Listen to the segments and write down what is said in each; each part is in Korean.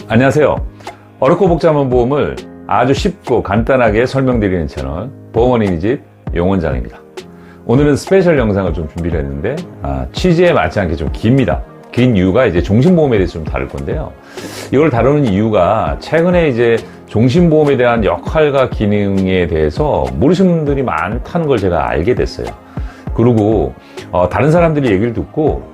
안녕하세요. 어렵고 복잡한 보험을 아주 쉽고 간단하게 설명드리는 채널 보험원인이집 용원장입니다. 오늘은 스페셜 영상을 좀 준비를 했는데 취지에 맞지 않게 좀 깁니다. 긴 이유가 이제 종신보험에 대해서 좀 다룰 건데요. 이걸 다루는 이유가 최근에 이제 종신보험에 대한 역할과 기능에 대해서 모르시는 분들이 많다는 걸 제가 알게 됐어요. 그리고 다른 사람들이 얘기를 듣고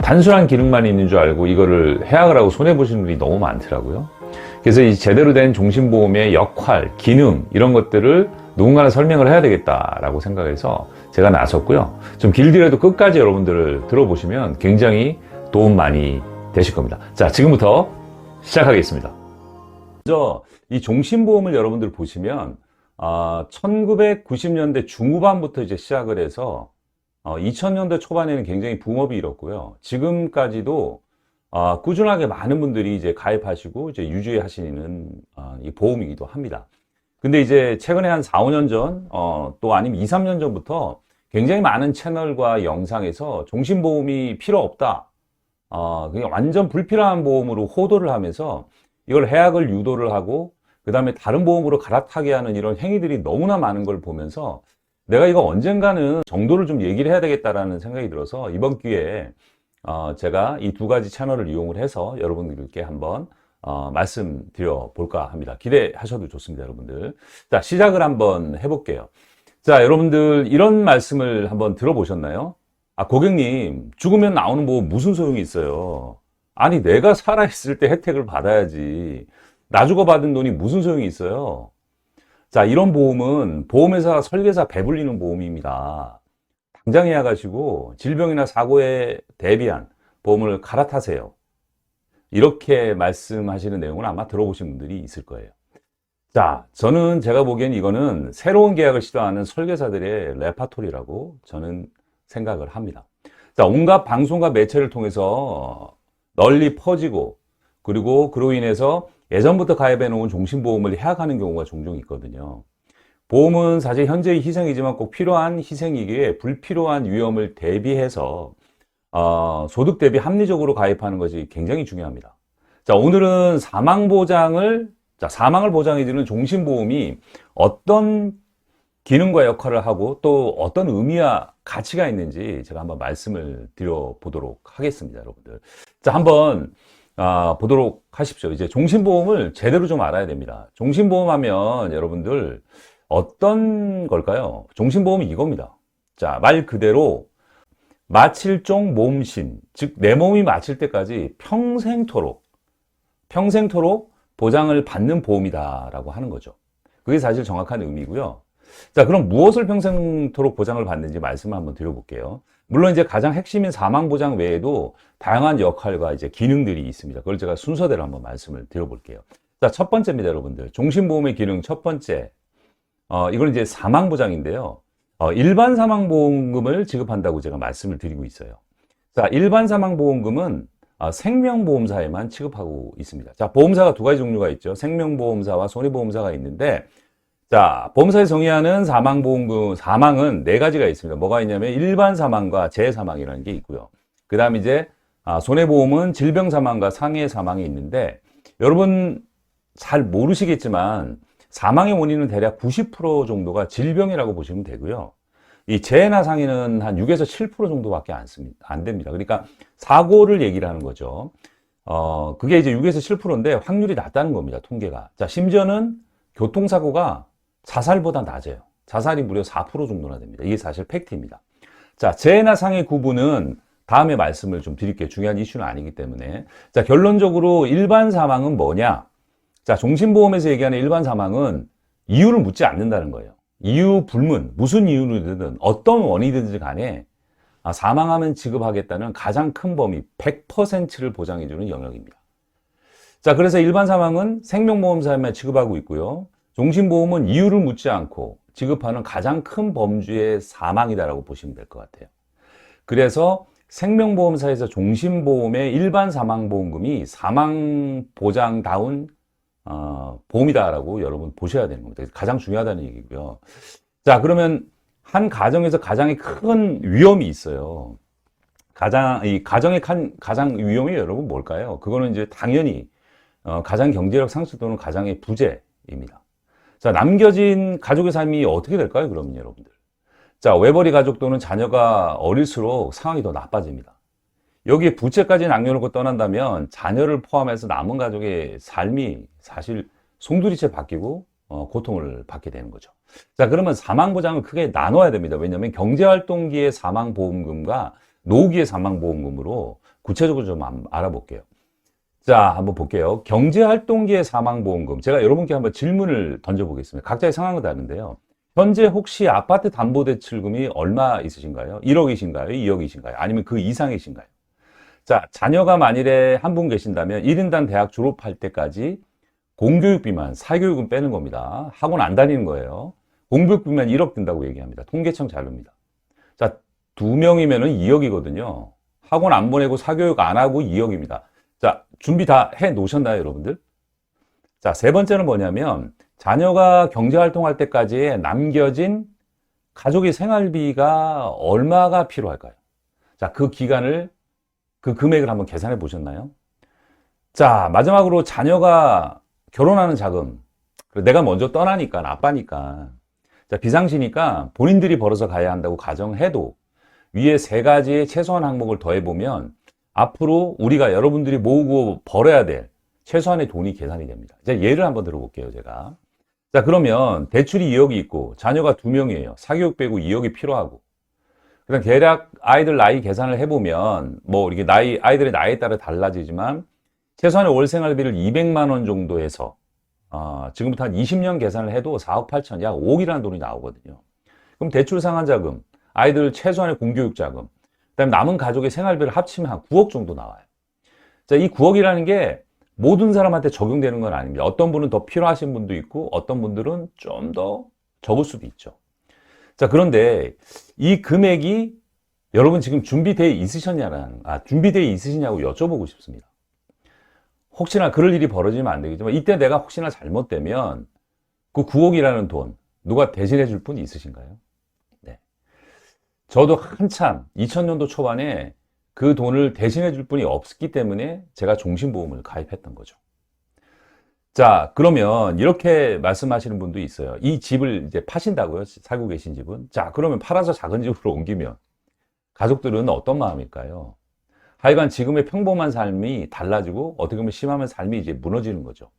단순한 기능만 있는 줄 알고 이거를 해약을 하고 손해보시는 분이 너무 많더라고요. 그래서 이 제대로 된 종신보험의 역할, 기능 이런 것들을 누군가는 설명을 해야 되겠다라고 생각해서 제가 나섰고요. 좀 길더라도 끝까지 여러분들을 들어보시면 굉장히 도움 많이 되실 겁니다. 자, 지금부터 시작하겠습니다. 먼저 이 종신보험을 여러분들 보시면 1990년대 중후반부터 이제 시작을 해서 2000년대 초반에는 굉장히 붐업이 일었고요. 지금까지도 꾸준하게 많은 분들이 이제 가입하시고 이제 유지하시는 이 보험이기도 합니다. 근데 이제 최근에 한 4, 5년 전, 또 아니면 2, 3년 전부터 굉장히 많은 채널과 영상에서 종신보험이 필요 없다. 그냥 완전 불필요한 보험으로 호도를 하면서 이걸 해약을 유도를 하고 그 다음에 다른 보험으로 갈아타게 하는 이런 행위들이 너무나 많은 걸 보면서 내가 이거 언젠가는 정도를 좀 얘기를 해야 되겠다라는 생각이 들어서 이번 기회에 제가 이 두 가지 채널을 이용을 해서 여러분들께 한번 말씀드려 볼까 합니다. 기대하셔도 좋습니다, 여러분들. 자, 시작을 한번 해볼게요. 자, 여러분들 이런 말씀을 한번 들어보셨나요? 고객님, 죽으면 나오는 보험 무슨 소용이 있어요? 아니, 내가 살아있을 때 혜택을 받아야지. 나 죽어 받은 돈이 무슨 소용이 있어요? 자, 이런 보험은 보험회사 설계사 배불리는 보험입니다. 당장 예약하시고 질병이나 사고에 대비한 보험을 갈아타세요. 이렇게 말씀하시는 내용을 아마 들어보신 분들이 있을 거예요. 자, 제가 보기엔 이거는 새로운 계약을 시도하는 설계사들의 레파토리라고 저는 생각을 합니다. 자, 온갖 방송과 매체를 통해서 널리 퍼지고 그리고 그로 인해서 예전부터 가입해 놓은 종신보험을 해약하는 경우가 종종 있거든요. 보험은 사실 현재의 희생이지만 꼭 필요한 희생이기에 불필요한 위험을 대비해서 소득 대비 합리적으로 가입하는 것이 굉장히 중요합니다. 자, 오늘은 사망을 보장해주는 종신보험이 어떤 기능과 역할을 하고 또 어떤 의미와 가치가 있는지 제가 한번 말씀을 드려보도록 하겠습니다, 여러분들. 자, 한번 보도록 하십시오. 이제 종신보험을 제대로 좀 알아야 됩니다. 종신보험 하면 여러분들 어떤 걸까요? 종신보험이 이겁니다. 자, 말 그대로 마칠종 몸신, 즉 내 몸이 마칠 때까지 평생토록 보장을 받는 보험이다라고 하는 거죠. 그게 사실 정확한 의미고요. 자, 그럼 무엇을 평생토록 보장을 받는지 말씀을 한번 드려볼게요. 물론 이제 가장 핵심인 사망보장 외에도 다양한 역할과 이제 기능들이 있습니다. 그걸 제가 순서대로 한번 말씀을 드려볼게요. 자, 첫 번째입니다, 여러분들. 종신보험의 기능 첫 번째. 이건 이제 사망보장인데요. 일반 사망보험금을 지급한다고 제가 말씀을 드리고 있어요. 자, 일반 사망보험금은 생명보험사에만 취급하고 있습니다. 자, 보험사가 두 가지 종류가 있죠. 생명보험사와 손해보험사가 있는데, 자, 보험사에서 정의하는 사망은 네 가지가 있습니다. 뭐가 있냐면 일반 사망과 재사망이라는 게 있고요. 그 다음 이제 손해보험은 질병사망과 상해사망이 있는데, 여러분 잘 모르시겠지만 사망의 원인은 대략 90% 정도가 질병이라고 보시면 되고요. 이 재해나 상해는 한 6에서 7% 정도밖에 안 됩니다. 그러니까 사고를 얘기를 하는 거죠. 그게 이제 6에서 7%인데 확률이 낮다는 겁니다, 통계가. 자, 심지어는 교통사고가 자살보다 낮아요. 자살이 무려 4% 정도나 됩니다. 이게 사실 팩트입니다. 자, 재해나 상해 구분은 다음에 말씀을 좀 드릴게요. 중요한 이슈는 아니기 때문에. 자, 결론적으로 일반 사망은 뭐냐? 자, 종신보험에서 얘기하는 일반 사망은 이유를 묻지 않는다는 거예요. 이유 불문, 무슨 이유로든 어떤 원인이든지 간에 사망하면 지급하겠다는 가장 큰 범위 100%를 보장해주는 영역입니다. 자, 그래서 일반 사망은 생명보험사에만 지급하고 있고요. 종신보험은 이유를 묻지 않고 지급하는 가장 큰 범주의 사망이다라고 보시면 될 것 같아요. 그래서 생명보험사에서 종신보험의 일반 사망보험금이 사망보장다운 보험이다라고 여러분 보셔야 되는 겁니다. 가장 중요하다는 얘기고요. 자, 그러면 한 가정에서 가장 큰 위험이 있어요. 이 가정의 가장 위험이 여러분 뭘까요? 그거는 이제 당연히 가장 경제력 상실 또는 가장의 부재입니다. 자, 남겨진 가족의 삶이 어떻게 될까요? 그러면 여러분들. 자, 외벌이 가족 또는 자녀가 어릴수록 상황이 더 나빠집니다. 여기에 부채까지 남겨놓고 떠난다면 자녀를 포함해서 남은 가족의 삶이 사실 송두리째 바뀌고 고통을 받게 되는 거죠. 자, 그러면 사망보장을 크게 나눠야 됩니다. 왜냐하면 경제활동기의 사망보험금과 노후기의 사망보험금으로 구체적으로 좀 알아볼게요. 자, 한번 볼게요. 경제활동기의 사망보험금. 제가 여러분께 한번 질문을 던져보겠습니다. 각자의 상황은 다른데요. 현재 혹시 아파트 담보대출금이 얼마 있으신가요? 1억이신가요? 2억이신가요? 아니면 그 이상이신가요? 자, 자녀가 만일에 한 분 계신다면 1인당 대학 졸업할 때까지 공교육비만, 사교육은 빼는 겁니다. 학원 안 다니는 거예요. 공교육비만 1억 든다고 얘기합니다. 통계청 자료입니다. 자, 2명이면은 2억이거든요. 학원 안 보내고 사교육 안 하고 2억입니다. 자, 준비 다 해 놓으셨나요, 여러분들? 자, 세 번째는 뭐냐면 자녀가 경제활동할 때까지 남겨진 가족의 생활비가 얼마가 필요할까요? 자, 그 기간을, 그 금액을 한번 계산해 보셨나요? 자, 마지막으로 자녀가 결혼하는 자금. 내가 먼저 떠나니까, 아빠니까. 자, 비상시니까 본인들이 벌어서 가야 한다고 가정해도 위에 세 가지의 최소한 항목을 더해보면 앞으로 우리가 여러분들이 모으고 벌어야 될 최소한의 돈이 계산이 됩니다. 자, 예를 한번 들어볼게요, 제가. 자, 그러면 대출이 2억이 있고 자녀가 2명이에요. 사교육 빼고 2억이 필요하고. 그럼 대략 아이들 나이 계산을 해보면 뭐 이렇게 아이들의 나이에 따라 달라지지만 최소한의 월 생활비를 200만 원 정도 해서 지금부터 한 20년 계산을 해도 4억 8천, 약 5억이라는 돈이 나오거든요. 그럼 대출 상환자금, 아이들 최소한의 공교육 자금, 그다음에 남은 가족의 생활비를 합치면 한 9억 정도 나와요. 자, 이 9억이라는 게 모든 사람한테 적용되는 건 아닙니다. 어떤 분은 더 필요하신 분도 있고 어떤 분들은 좀 더 적을 수도 있죠. 자, 그런데 이 금액이 여러분 지금 준비되어 있으시냐고 여쭤보고 싶습니다. 혹시나 그럴 일이 벌어지면 안 되겠지만 이때 내가 혹시나 잘못되면 그 9억이라는 돈 누가 대신해 줄 분 있으신가요? 네. 저도 한참 2000년도 초반에 그 돈을 대신해 줄 분이 없기 때문에 제가 종신보험을 가입했던 거죠. 자, 그러면 이렇게 말씀하시는 분도 있어요. 이 집을 이제 파신다고요? 살고 계신 집은? 자, 그러면 팔아서 작은 집으로 옮기면 가족들은 어떤 마음일까요? 하여간 지금의 평범한 삶이 달라지고 어떻게 보면 심하면 삶이 이제 무너지는 거죠.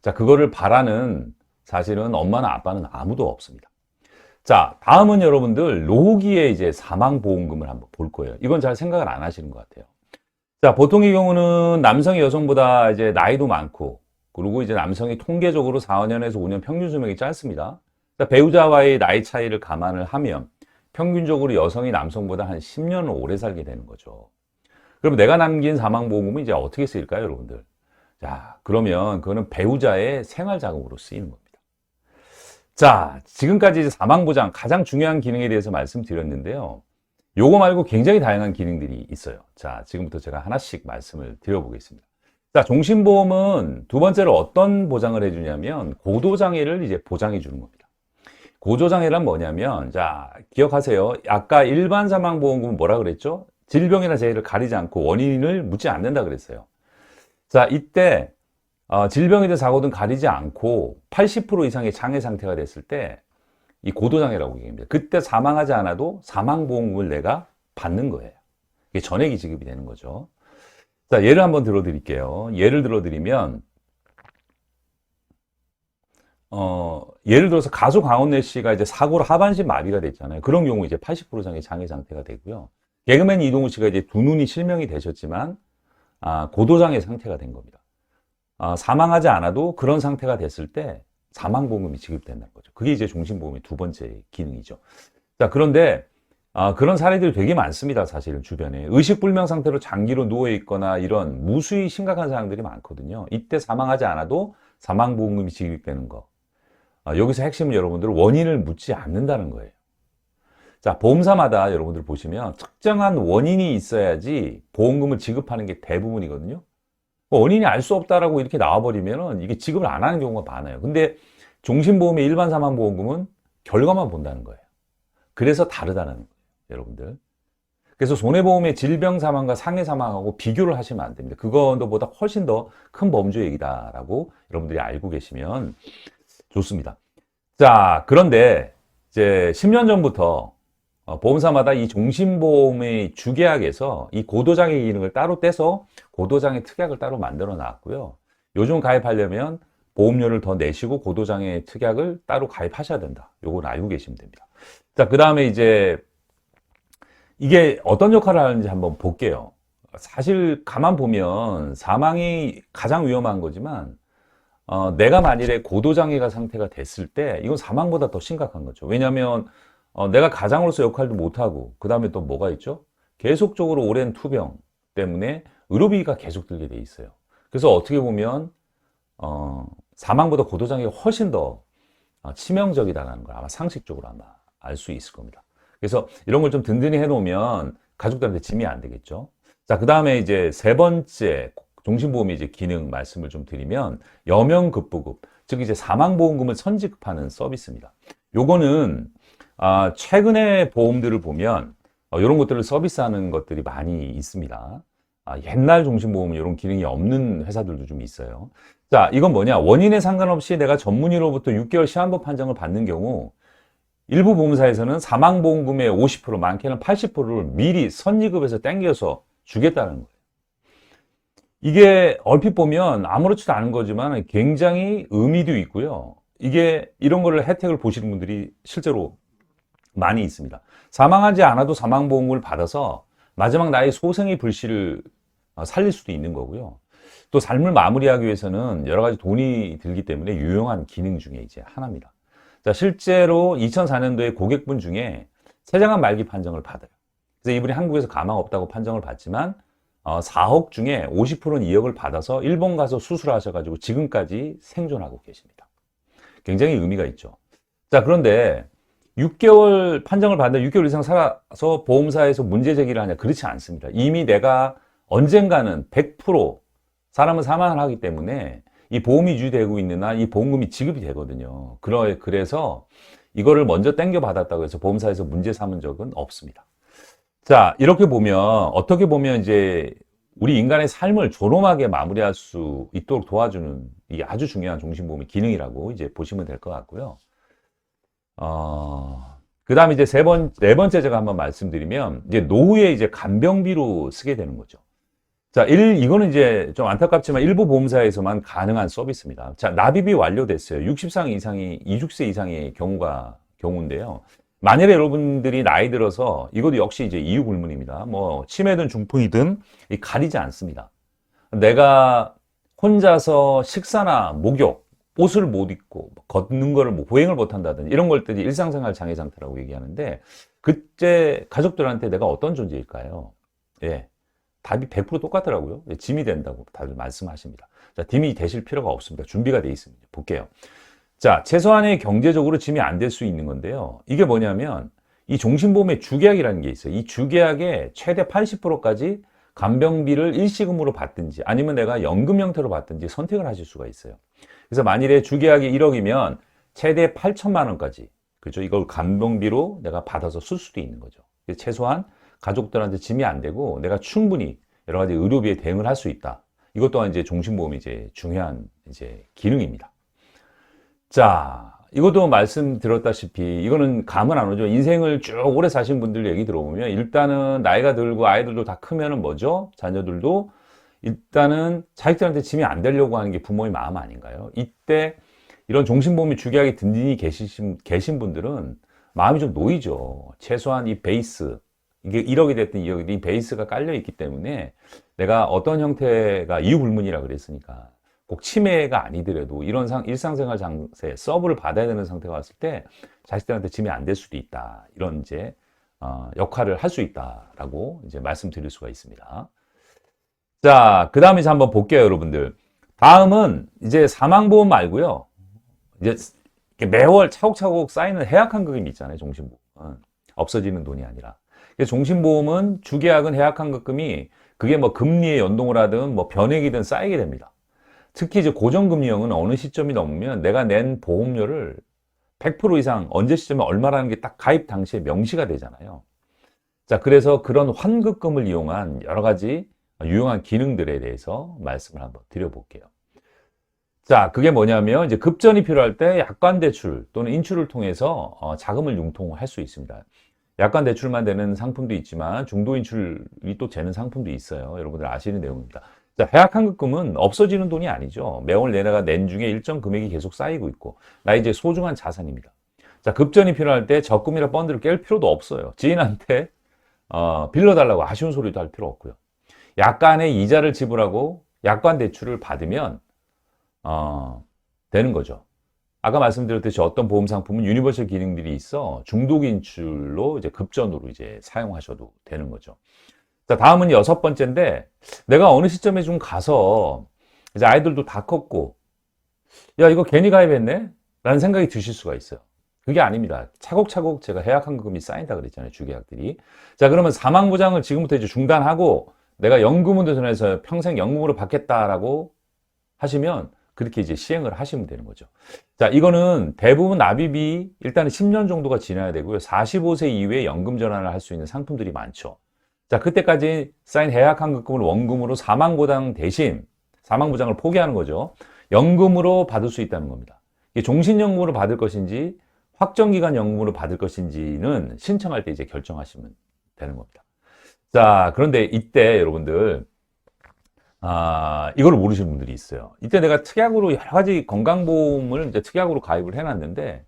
자, 그거를 바라는 사실은 엄마나 아빠는 아무도 없습니다. 자, 다음은 여러분들 노후기에 이제 사망보험금을 한번 볼 거예요. 이건 잘 생각을 안 하시는 것 같아요. 자, 보통의 경우는 남성이 여성보다 이제 나이도 많고 그리고 이제 남성이 통계적으로 4년에서 5년 평균 수명이 짧습니다. 자, 배우자와의 나이 차이를 감안을 하면 평균적으로 여성이 남성보다 한 10년을 오래 살게 되는 거죠. 그럼 내가 남긴 사망보험금은 이제 어떻게 쓰일까요, 여러분들? 자, 그러면 그거는 배우자의 생활자금으로 쓰이는 겁니다. 자, 지금까지 이제 사망보장 가장 중요한 기능에 대해서 말씀드렸는데요. 요거 말고 굉장히 다양한 기능들이 있어요. 자, 지금부터 제가 하나씩 말씀을 드려보겠습니다. 자, 종신보험은 두 번째로 어떤 보장을 해주냐면 고도장애를 이제 보장해 주는 겁니다. 고도장애란 뭐냐면, 자, 기억하세요. 아까 일반 사망보험금은 뭐라 그랬죠? 질병이나 재해를 가리지 않고 원인을 묻지 않는다 그랬어요. 자, 이때 질병이든 사고든 가리지 않고 80% 이상의 장애 상태가 됐을 때 이 고도장애라고 얘기합니다. 그때 사망하지 않아도 사망보험금을 내가 받는 거예요. 이게 전액이 지급이 되는 거죠. 자, 예를 한번 들어드릴게요. 예를 들어드리면 예를 들어서 가수 강원래 씨가 이제 사고로 하반신 마비가 됐잖아요. 그런 경우 이제 80% 이상의 장애 상태가 되고요. 개그맨 이동우 씨가 이제 두 눈이 실명이 되셨지만 고도장애 상태가 된 겁니다. 사망하지 않아도 그런 상태가 됐을 때 사망보험금이 지급된다는 거죠. 그게 이제 종신보험의 두 번째 기능이죠. 자, 그런데 그런 사례들이 되게 많습니다. 사실은 주변에 의식불명 상태로 장기로 누워 있거나 이런 무수히 심각한 사람들이 많거든요. 이때 사망하지 않아도 사망보험금이 지급되는 거. 여기서 핵심은 여러분들 원인을 묻지 않는다는 거예요. 자, 보험사마다 여러분들 보시면 특정한 원인이 있어야지 보험금을 지급하는 게 대부분이거든요. 원인이 알 수 없다라고 이렇게 나와버리면 이게 지급을 안 하는 경우가 많아요. 근데 종신보험의 일반 사망보험금은 결과만 본다는 거예요. 그래서 다르다는 거예요, 여러분들. 그래서 손해보험의 질병 사망과 상해 사망하고 비교를 하시면 안 됩니다. 그거보다 훨씬 더 큰 범주액이다라고 여러분들이 알고 계시면 좋습니다. 자, 그런데 이제 10년 전부터 보험사마다 이 종신보험의 주계약에서 이 고도장애 기능을 따로 떼서 고도장애 특약을 따로 만들어 놨고요. 요즘 가입하려면 보험료를 더 내시고 고도장애 특약을 따로 가입하셔야 된다. 요건 알고 계시면 됩니다. 자, 그 다음에 이제 이게 어떤 역할을 하는지 한번 볼게요. 사실 가만 보면 사망이 가장 위험한 거지만 내가 만일에 고도장애가 상태가 됐을 때 이건 사망보다 더 심각한 거죠. 왜냐하면 내가 가장으로서 역할도 못하고 그 다음에 또 뭐가 있죠? 계속적으로 오랜 투병 때문에 의료비가 계속 들게 돼 있어요. 그래서 어떻게 보면 사망보다 고도장애가 훨씬 더 치명적이다는 걸 아마 상식적으로 아마 알 수 있을 겁니다. 그래서 이런 걸 좀 든든히 해놓으면 가족들한테 짐이 안 되겠죠. 자, 그 다음에 이제 세 번째 종신보험의 이제 기능 말씀을 좀 드리면 여명급부급, 즉 이제 사망보험금을 선지급하는 서비스입니다. 요거는 최근의 보험들을 보면 이런 것들을 서비스하는 것들이 많이 있습니다. 옛날 종신보험은 이런 기능이 없는 회사들도 좀 있어요. 자, 이건 뭐냐? 원인에 상관없이 내가 전문의로부터 6개월 시한부 판정을 받는 경우 일부 보험사에서는 사망보험금의 50%, 많게는 80%를 미리 선지급해서 땡겨서 주겠다는 거예요. 이게 얼핏 보면 아무렇지도 않은 거지만 굉장히 의미도 있고요. 이게 이런 거를 혜택을 보시는 분들이 실제로 많이 있습니다. 사망하지 않아도 사망보험금을 받아서 마지막 나의 소생의 불씨를 살릴 수도 있는 거고요. 또 삶을 마무리하기 위해서는 여러 가지 돈이 들기 때문에 유용한 기능 중에 이제 하나입니다. 자, 실제로 2004년도에 고객분 중에 췌장암 말기 판정을 받아요. 그래서 이분이 한국에서 가망 없다고 판정을 받지만 4억 중에 50%는 2억을 받아서 일본 가서 수술하셔가지고 지금까지 생존하고 계십니다. 굉장히 의미가 있죠. 자, 그런데 6개월 판정을 받는다, 6개월 이상 살아서 보험사에서 문제 제기를 하냐? 그렇지 않습니다. 이미 내가 언젠가는 100% 사람은 사망을 하기 때문에 이 보험이 유지되고 있는 한 이 보험금이 지급이 되거든요. 그래서 이거를 먼저 땡겨 받았다고 해서 보험사에서 문제 삼은 적은 없습니다. 자, 이렇게 보면 어떻게 보면 이제 우리 인간의 삶을 존엄하게 마무리할 수 있도록 도와주는 이게 아주 중요한 종신보험의 기능이라고 이제 보시면 될 것 같고요. 그 다음에 이제 네 번째 제가 한번 말씀드리면 이제 노후에 이제 간병비로 쓰게 되는 거죠. 자, 이거는 이제 좀 안타깝지만 일부 보험사에서만 가능한 서비스입니다. 자, 납입이 완료됐어요. 60세 이상의 경우인데요. 만일에 여러분들이 나이 들어서 이것도 역시 이제 이유 불문입니다. 뭐 치매든 중풍이든 가리지 않습니다. 내가 혼자서 식사나 목욕, 옷을 못 입고 걷는 거를 보행을 못 한다든지 이런 것들이 일상생활 장애 상태라고 얘기하는데 그때 가족들한테 내가 어떤 존재일까요? 예. 답이 100% 똑같더라고요. 짐이 된다고 다들 말씀하십니다. 자, 짐이 되실 필요가 없습니다. 준비가 되어 있습니다. 볼게요. 자, 최소한의 경제적으로 짐이 안 될 수 있는 건데요. 이게 뭐냐면 이 종신보험의 주계약이라는 게 있어요. 이 주계약에 최대 80%까지 간병비를 일시금으로 받든지 아니면 내가 연금 형태로 받든지 선택을 하실 수가 있어요. 그래서 만일에 주계약이 1억이면 최대 8천만 원까지 그렇죠? 이걸 간병비로 내가 받아서 쓸 수도 있는 거죠. 최소한 가족들한테 짐이 안 되고 내가 충분히 여러 가지 의료비에 대응을 할 수 있다. 이것 또한 이제 종신보험이 이제 중요한 이제 기능입니다. 자, 이것도 말씀드렸다시피 이거는 감은 안 오죠. 인생을 쭉 오래 사신 분들 얘기 들어보면 일단은 나이가 들고 아이들도 다 크면은 뭐죠? 자녀들도 일단은 자식들한테 짐이 안 되려고 하는 게 부모의 마음 아닌가요? 이때 이런 종신보험이 주계약이 든든히 계신 분들은 마음이 좀 놓이죠. 최소한 이 베이스 이게 1억이 됐든 2억이 이 베이스가 깔려 있기 때문에 내가 어떤 형태가 이유 불문이라 그랬으니까 꼭 치매가 아니더라도 이런 일상생활 장세 서브를 받아야 되는 상태가 왔을 때 자식들한테 짐이 안 될 수도 있다. 이런 이제 역할을 할 수 있다라고 이제 말씀드릴 수가 있습니다. 자, 그 다음에 이제 한번 볼게요, 여러분들. 다음은 이제 사망보험 말고요. 이제 매월 차곡차곡 쌓이는 해약환급금이 있잖아요, 종신보험. 없어지는 돈이 아니라. 종신보험은 주계약은 해약환급금이 그게 뭐 금리의 연동을 하든 뭐 변액이든 쌓이게 됩니다. 특히 이제 고정금리형은 어느 시점이 넘으면 내가 낸 보험료를 100% 이상 언제 시점에 얼마라는 게 딱 가입 당시에 명시가 되잖아요. 자, 그래서 그런 환급금을 이용한 여러 가지 유용한 기능들에 대해서 말씀을 한번 드려볼게요. 자, 그게 뭐냐면 이제 급전이 필요할 때 약관 대출 또는 인출을 통해서 자금을 융통할 수 있습니다. 약관 대출만 되는 상품도 있지만 중도 인출이 또 되는 상품도 있어요. 여러분들 아시는 내용입니다. 자, 해약 환급금은 없어지는 돈이 아니죠. 매월 내가 낸 중에 일정 금액이 계속 쌓이고 있고 나의 이제 소중한 자산입니다. 자, 급전이 필요할 때 적금이나 펀드를 깰 필요도 없어요. 지인한테 빌려달라고 아쉬운 소리도 할 필요 없고요. 약간의 이자를 지불하고 약관 대출을 받으면 되는 거죠. 아까 말씀드렸듯이 어떤 보험 상품은 유니버설 기능들이 있어 중독 인출로 이제 급전으로 이제 사용하셔도 되는 거죠. 자, 다음은 여섯 번째인데 내가 어느 시점에 좀 가서 이제 아이들도 다 컸고 야, 이거 괜히 가입했네? 라는 생각이 드실 수가 있어요. 그게 아닙니다. 차곡차곡 제가 해약환급금이 쌓인다 그랬잖아요. 주계약들이. 자, 그러면 사망보장을 지금부터 이제 중단하고 내가 연금으로 전해서 평생 연금으로 받겠다라고 하시면 그렇게 이제 시행을 하시면 되는 거죠. 자, 이거는 대부분 납입이 일단은 10년 정도가 지나야 되고요. 45세 이후에 연금 전환을 할 수 있는 상품들이 많죠. 자, 그때까지 쌓인 해약환급금을 원금으로 사망보장 대신 사망보장을 포기하는 거죠. 연금으로 받을 수 있다는 겁니다. 이게 종신연금으로 받을 것인지 확정기간 연금으로 받을 것인지는 신청할 때 이제 결정하시면 되는 겁니다. 자, 그런데 이때 여러분들 이걸 모르시는 분들이 있어요. 이때 내가 특약으로 여러 가지 건강보험을 이제 특약으로 가입을 해놨는데,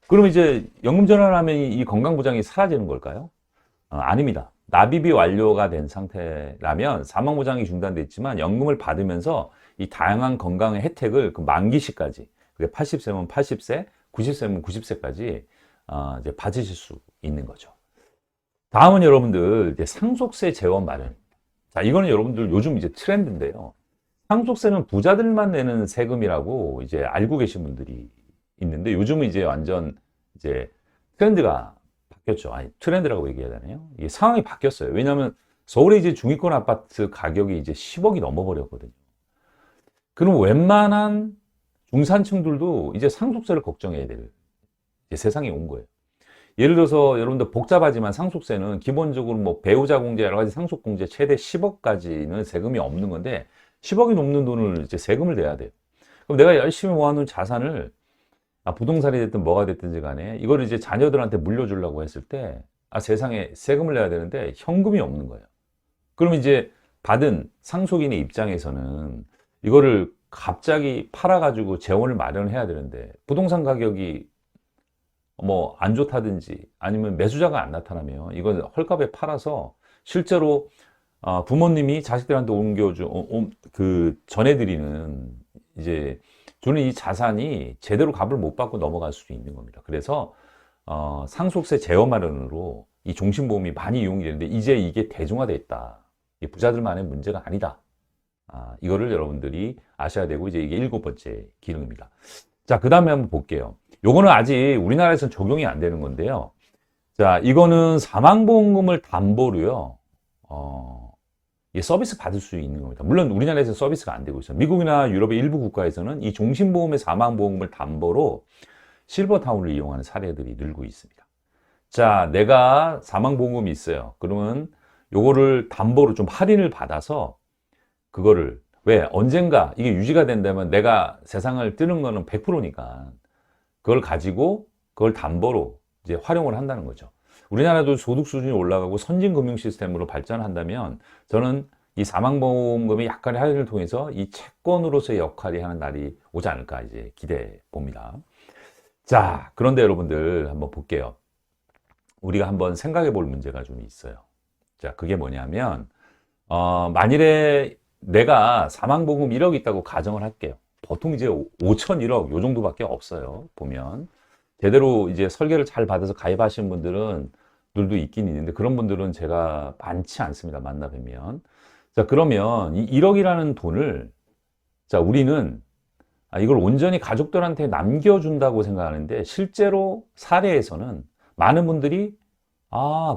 그러면 이제 연금 전환하면 이 건강보장이 사라지는 걸까요? 아닙니다. 납입이 완료가 된 상태라면 사망보장이 중단됐지만 연금을 받으면서 이 다양한 건강의 혜택을 그 만기 시까지, 그게 80세면 80세, 90세면 90세까지 이제 받으실 수 있는 거죠. 다음은 여러분들 이제 상속세 재원 마련. 자, 이거는 여러분들 요즘 이제 트렌드인데요. 상속세는 부자들만 내는 세금이라고 이제 알고 계신 분들이 있는데 요즘은 이제 완전 이제 트렌드가 바뀌었죠. 아니, 트렌드라고 얘기해야 되나요? 이게 상황이 바뀌었어요. 왜냐하면 서울의 이제 중위권 아파트 가격이 이제 10억이 넘어버렸거든요. 그럼 웬만한 중산층들도 이제 상속세를 걱정해야 될 세상이 온 거예요. 예를 들어서 여러분들 복잡하지만 상속세는 기본적으로 뭐 배우자 공제 여러 가지 상속 공제 최대 10억까지는 세금이 없는 건데 10억이 넘는 돈을 이제 세금을 내야 돼요. 그럼 내가 열심히 모아놓은 자산을 부동산이 됐든 뭐가 됐든지 간에 이걸 이제 자녀들한테 물려주려고 했을 때 세상에 세금을 내야 되는데 현금이 없는 거예요. 그럼 이제 받은 상속인의 입장에서는 이거를 갑자기 팔아가지고 재원을 마련해야 되는데 부동산 가격이 뭐 안 좋다든지 아니면 매수자가 안 나타나면 이건 헐값에 팔아서 실제로 부모님이 자식들한테 전해드리는 이제 주는 이 자산이 제대로 값을 못 받고 넘어갈 수도 있는 겁니다. 그래서 상속세 제어 마련으로 이 종신보험이 많이 이용이 되는데 이제 이게 대중화돼 있다. 부자들만의 문제가 아니다. 이거를 여러분들이 아셔야 되고 이제 이게 7번째 기능입니다. 자, 그 다음에 한번 볼게요. 요거는 아직 우리나라에서는 적용이 안 되는 건데요. 자, 이거는 사망보험금을 담보로요. 서비스 받을 수 있는 겁니다. 물론 우리나라에서는 서비스가 안 되고 있어요. 미국이나 유럽의 일부 국가에서는 이 종신보험의 사망보험금을 담보로 실버타운을 이용하는 사례들이 늘고 있습니다. 자, 내가 사망보험금이 있어요. 그러면 요거를 담보로 좀 할인을 받아서 그거를 왜 언젠가 이게 유지가 된다면 내가 세상을 뜨는 거는 100%니까 그걸 가지고 그걸 담보로 이제 활용을 한다는 거죠. 우리나라도 소득 수준이 올라가고 선진 금융 시스템으로 발전한다면 저는 이 사망보험금의 약간의 할인을 통해서 이 채권으로서의 역할이 하는 날이 오지 않을까 이제 기대해 봅니다. 자, 그런데 여러분들 한번 볼게요. 우리가 한번 생각해 볼 문제가 좀 있어요. 자, 그게 뭐냐면 만일에 내가 사망보험 1억 있다고 가정을 할게요. 보통 이제 5천 1억 요 정도밖에 없어요. 보면 제대로 이제 설계를 잘 받아서 가입하시는 분들도 있긴 있는데 그런 분들은 제가 많지 않습니다. 만나 뵈면. 자, 그러면 이 1억이라는 돈을 자, 우리는 이걸 온전히 가족들한테 남겨준다고 생각하는데 실제로 사례에서는 많은 분들이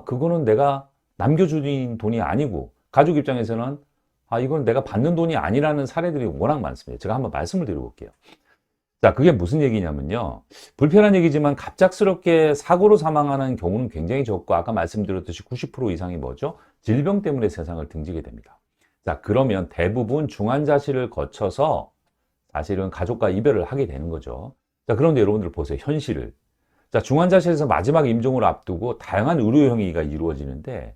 그거는 내가 남겨주는 돈이 아니고 가족 입장에서는 이건 내가 받는 돈이 아니라는 사례들이 워낙 많습니다. 제가 한번 말씀을 드려볼게요. 자, 그게 무슨 얘기냐면요. 불편한 얘기지만 갑작스럽게 사고로 사망하는 경우는 굉장히 적고 아까 말씀드렸듯이 90% 이상이 뭐죠? 질병 때문에 세상을 등지게 됩니다. 자, 그러면 대부분 중환자실을 거쳐서 사실은 가족과 이별을 하게 되는 거죠. 자, 그런데 여러분들 보세요. 현실을. 자, 중환자실에서 마지막 임종을 앞두고 다양한 의료 행위가 이루어지는데,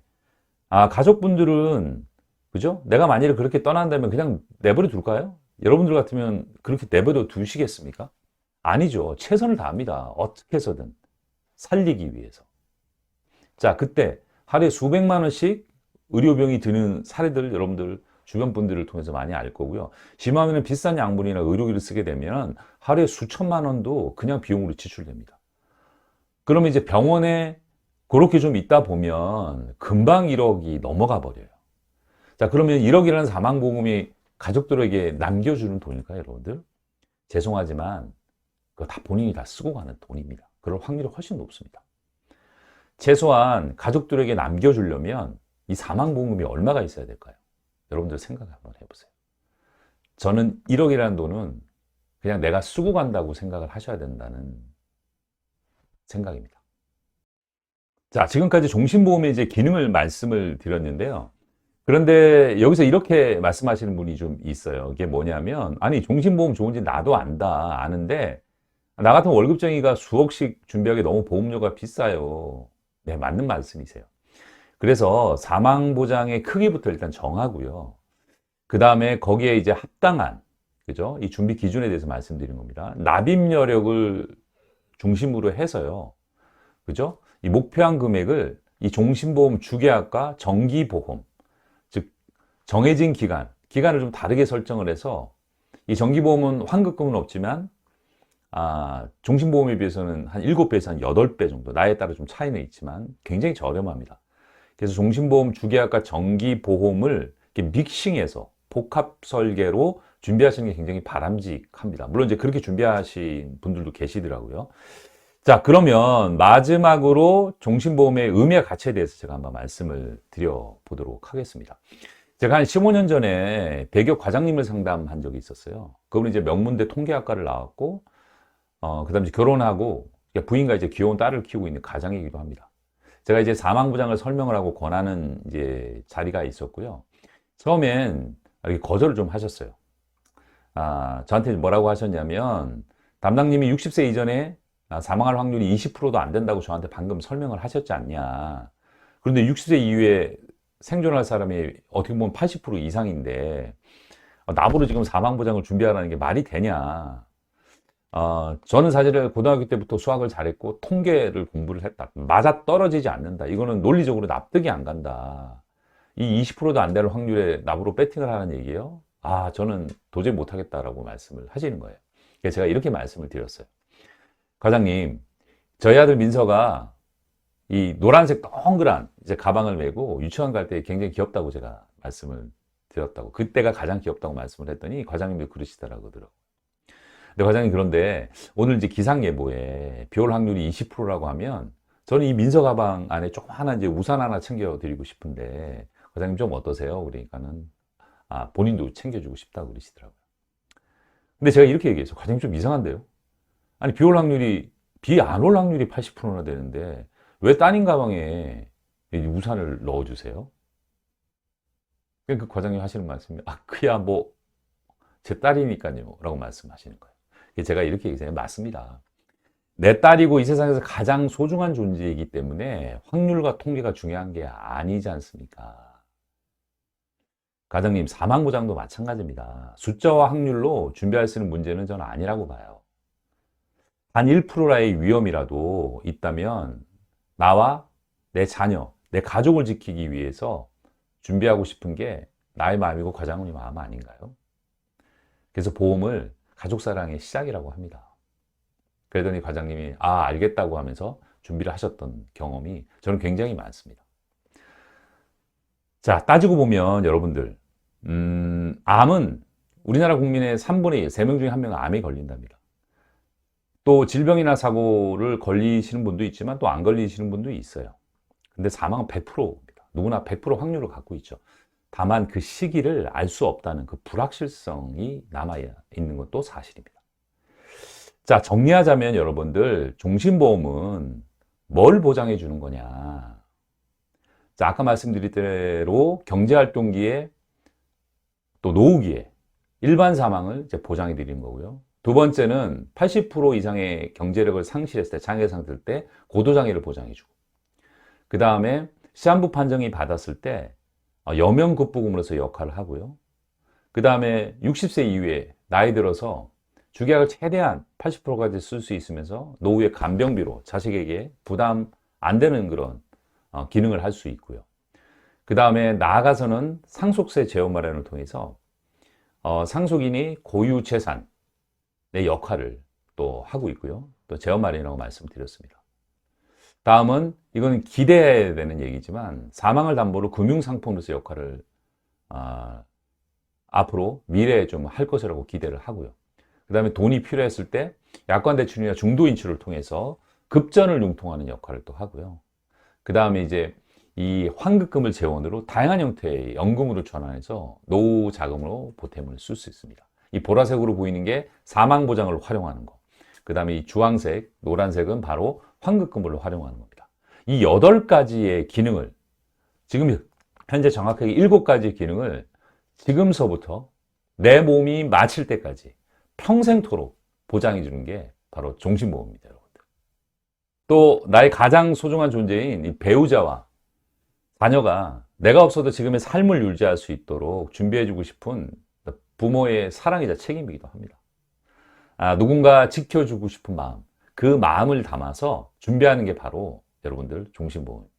가족분들은, 그죠? 내가 만일에 그렇게 떠난다면 그냥 내버려 둘까요? 여러분들 같으면 그렇게 내버려 두시겠습니까? 아니죠. 최선을 다합니다. 어떻게 해서든 살리기 위해서. 자, 그때 하루에 수백만 원씩 의료비용이 드는 사례들을 여러분들 주변 분들을 통해서 많이 알 거고요. 심하면 비싼 약물이나 의료기를 쓰게 되면 하루에 수천만 원도 그냥 비용으로 지출됩니다. 그러면 이제 병원에 그렇게 좀 있다 보면 금방 1억이 넘어가 버려요. 자, 그러면 1억이라는 사망보험이 가족들에게 남겨주는 돈일까요, 여러분들? 죄송하지만 그거 다 본인이 다 쓰고 가는 돈입니다. 그럴 확률이 훨씬 높습니다. 최소한 가족들에게 남겨주려면 이 사망보험이 얼마가 있어야 될까요? 여러분들 생각 한번 해보세요. 저는 1억이라는 돈은 그냥 내가 쓰고 간다고 생각을 하셔야 된다는 생각입니다. 자, 지금까지 종신보험의 이제 기능을 말씀을 드렸는데요. 그런데 여기서 이렇게 말씀하시는 분이 좀 있어요. 이게 뭐냐면, 아니, 종신보험 좋은지 나도 아는데, 나 같은 월급쟁이가 수억씩 준비하기 너무 보험료가 비싸요. 네, 맞는 말씀이세요. 그래서 사망보장의 크기부터 일단 정하고요. 그 다음에 거기에 이제 합당한, 그죠? 이 준비 기준에 대해서 말씀드린 겁니다. 납입 여력을 중심으로 해서요. 그죠? 이 목표한 금액을 이 종신보험 주계약과 정기보험, 즉, 정해진 기간을 좀 다르게 설정을 해서 이 정기보험은 환급금은 없지만 종신보험에 비해서는 한 7배에서 한 8배 정도, 나이에 따라 좀 차이는 있지만 굉장히 저렴합니다. 그래서 종신보험 주계약과 정기보험을 이렇게 믹싱해서 복합 설계로 준비하시는 게 굉장히 바람직합니다. 물론 이제 그렇게 준비하신 분들도 계시더라고요. 자, 그러면 마지막으로 종신보험의 의미와 가치에 대해서 제가 한번 말씀을 드려보도록 하겠습니다. 제가 한 15년 전에 대기업 과장님을 상담한 적이 있었어요. 그분은 이제 명문대 통계학과를 나왔고, 그 다음에 결혼하고 부인과 이제 귀여운 딸을 키우고 있는 가장이기도 합니다. 제가 이제 사망보장을 설명을 하고 권하는 이제 자리가 있었고요. 처음엔 이렇게 거절을 좀 하셨어요. 저한테 뭐라고 하셨냐면, 담당님이 60세 이전에 사망할 확률이 20%도 안 된다고 저한테 방금 설명을 하셨지 않냐. 그런데 60세 이후에 생존할 사람이 어떻게 보면 80% 이상인데, 나보고 지금 사망보장을 준비하라는 게 말이 되냐. 저는 사실 고등학교 때부터 수학을 잘했고 통계를 공부를 했다. 맞아 떨어지지 않는다. 이거는 논리적으로 납득이 안 간다. 이 20%도 안 되는 확률에 나보고 배팅을 하는 얘기예요. 저는 도저히 못하겠다라고 말씀을 하시는 거예요. 그래서 제가 이렇게 말씀을 드렸어요. 과장님, 저희 아들 민서가 이 노란색 동그란 이제 가방을 메고 유치원 갈 때 굉장히 귀엽다고 제가 말씀을 드렸다고. 그때가 가장 귀엽다고 말씀을 했더니 과장님도 그러시더라고요. 근데 과장님, 그런데 오늘 이제 기상예보에 비 올 확률이 20%라고 하면 저는 이 민서 가방 안에 조그마한 이제 우산 하나 챙겨드리고 싶은데 과장님 좀 어떠세요? 그러니까는 본인도 챙겨주고 싶다고 그러시더라고요. 근데 제가 이렇게 얘기했어요. 과장님 좀 이상한데요? 아니, 비 안 올 확률이 80%나 되는데 왜 따님 가방에 이 우산을 넣어주세요? 그 과장님 하시는 말씀이 그야 뭐 제 딸이니까요 라고 말씀하시는 거예요. 제가 이렇게 얘기해요. 맞습니다. 내 딸이고 이 세상에서 가장 소중한 존재이기 때문에 확률과 통계가 중요한 게 아니지 않습니까? 과장님, 사망보장도 마찬가지입니다. 숫자와 확률로 준비할 수 있는 문제는 저는 아니라고 봐요. 단 1%라의 위험이라도 있다면 나와 내 자녀, 내 가족을 지키기 위해서 준비하고 싶은 게 나의 마음이고 과장님 마음 아닌가요? 그래서 보험을 가족사랑의 시작이라고 합니다. 그러더니 과장님이 알겠다고 하면서 준비를 하셨던 경험이 저는 굉장히 많습니다. 자, 따지고 보면 여러분들, 암은 우리나라 국민의 3분의 1, 3명 중에 1명은 암에 걸린답니다. 또 질병이나 사고를 걸리시는 분도 있지만 또 안 걸리시는 분도 있어요. 근데 사망은 100%입니다. 누구나 100% 확률을 갖고 있죠. 다만 그 시기를 알 수 없다는 그 불확실성이 남아 있는 것도 사실입니다. 자, 정리하자면 여러분들, 종신보험은 뭘 보장해 주는 거냐. 자, 아까 말씀드린 대로 경제활동기에 또 노후기에 일반 사망을 이제 보장해 드리는 거고요. 두 번째는 80% 이상의 경제력을 상실했을 때, 장애상 들 때 고도장애를 보장해 주고, 그 다음에 시한부 판정이 받았을 때 여명급부금으로서 역할을 하고요. 그 다음에 60세 이후에 나이 들어서 주계약을 최대한 80%까지 쓸 수 있으면서 노후의 간병비로 자식에게 부담 안 되는 그런 기능을 할 수 있고요. 그 다음에 나아가서는 상속세 제어 마련을 통해서 상속인이 고유 재산의 역할을 또 하고 있고요. 또 제어 마련이라고 말씀드렸습니다. 다음은 이건 기대해야 되는 얘기지만 사망을 담보로 금융상품으로서 역할을 앞으로 미래에 좀 할 것이라고 기대를 하고요. 그 다음에 돈이 필요했을 때 약관대출이나 중도인출을 통해서 급전을 융통하는 역할을 또 하고요. 그 다음에 이제 이 환급금을 재원으로 다양한 형태의 연금으로 전환해서 노후 자금으로 보탬을 쓸 수 있습니다. 이 보라색으로 보이는 게 사망보장을 활용하는 거. 그 다음에 이 주황색, 노란색은 바로 환급금을 활용하는 겁니다. 이 8가지의 기능을 지금 현재 정확하게 7가지의 기능을 지금서부터 내 몸이 마칠 때까지 평생토록 보장해 주는 게 바로 종신보험입니다, 여러분들. 또 나의 가장 소중한 존재인 이 배우자와 자녀가 내가 없어도 지금의 삶을 유지할 수 있도록 준비해 주고 싶은 부모의 사랑이자 책임이기도 합니다. 누군가 지켜주고 싶은 마음, 그 마음을 담아서 준비하는 게 바로 여러분들 종신보험입니다.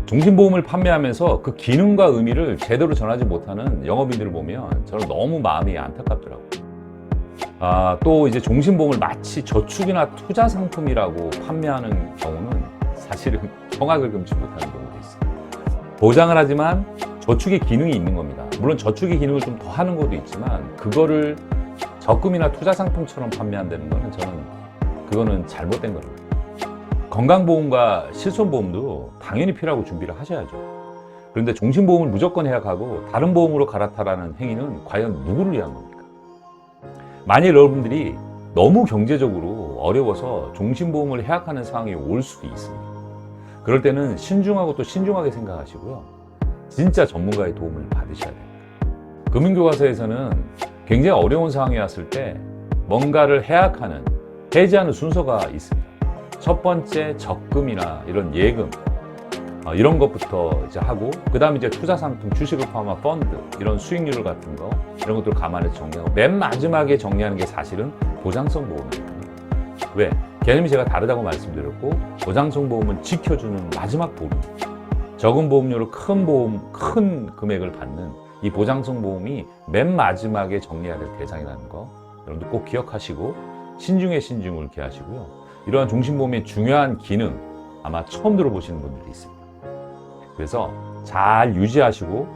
종신보험을 판매하면서 그 기능과 의미를 제대로 전하지 못하는 영업인들을 보면 저는 너무 마음이 안타깝더라고요. 또 이제 종신보험을 마치 저축이나 투자 상품이라고 판매하는 경우는 사실은 경악을 금치 못하는 경우도 있어요. 보장을 하지만 저축의 기능이 있는 겁니다. 물론 저축의 기능을 좀 더 하는 것도 있지만 그거를 적금이나 투자 상품처럼 판매한다는 거는 저는 그거는 잘못된 겁니다. 건강보험과 실손보험도 당연히 필요하고 준비를 하셔야죠. 그런데 종신보험을 무조건 해약하고 다른 보험으로 갈아타라는 행위는 과연 누구를 위한 겁니까? 만일 여러분들이 너무 경제적으로 어려워서 종신보험을 해약하는 상황이 올 수도 있습니다. 그럴 때는 신중하고 또 신중하게 생각하시고요. 진짜 전문가의 도움을 받으셔야 됩니다. 금융교과서에서는 굉장히 어려운 상황이 왔을 때 뭔가를 해약하는, 해지하는 순서가 있습니다. 첫 번째 적금이나 이런 예금 이런 것부터 이제 하고, 그 다음에 이제 투자 상품, 주식을 포함한 펀드, 이런 수익률 같은 거, 이런 것들을 감안해서 정리하고, 맨 마지막에 정리하는 게 사실은 보장성 보험입니다. 왜? 개념이 제가 다르다고 말씀드렸고, 보장성 보험은 지켜주는 마지막 보험입니다. 적은 보험료로 큰 금액을 받는 이 보장성 보험이 맨 마지막에 정리해야 될 대상이라는 거, 여러분들 꼭 기억하시고 신중에 신중을 기하시고요. 이러한 종신보험의 중요한 기능 아마 처음 들어보시는 분들이 있습니다. 그래서 잘 유지하시고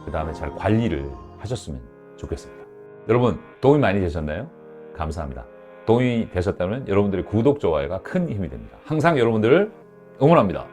그 다음에 잘 관리를 하셨으면 좋겠습니다. 여러분 도움이 많이 되셨나요? 감사합니다. 도움이 되셨다면 여러분들의 구독, 좋아요가 큰 힘이 됩니다. 항상 여러분들을 응원합니다.